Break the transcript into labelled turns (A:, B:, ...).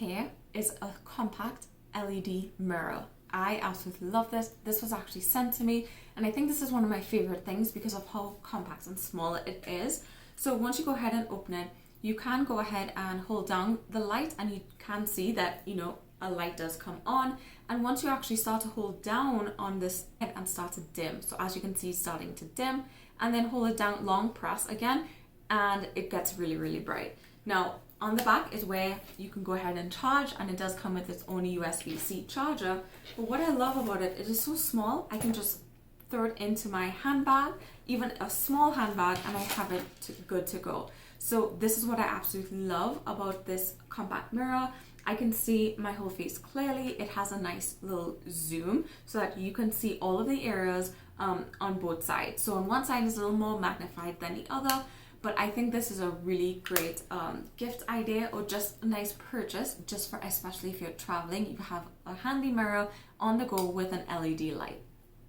A: here is a compact LED mirror. I absolutely love this. This was actually sent to me, and I think this is one of my favorite things because of how compact and small it is. So once you go ahead and open it, you can go ahead and hold down the light, and you can see that, you know, a light does come on. And once you actually start to hold down on this and start to dim, so as you can see, it's starting to dim, and then hold it down, long press again, and it gets really, really bright. Now, on the back is where you can go ahead and charge, and it does come with its own USB-C charger. But what I love about it, it is so small. I can just throw it into my handbag, even a small handbag, and I have it good to go. So this is what I absolutely love about this compact mirror. I can see my whole face clearly. It has a nice little zoom so that you can see all of the areas on both sides. So on one side is a little more magnified than the other, but I think this is a really great gift idea, or just a nice purchase, just for, especially if you're traveling, you have a handy mirror on the go with an LED light.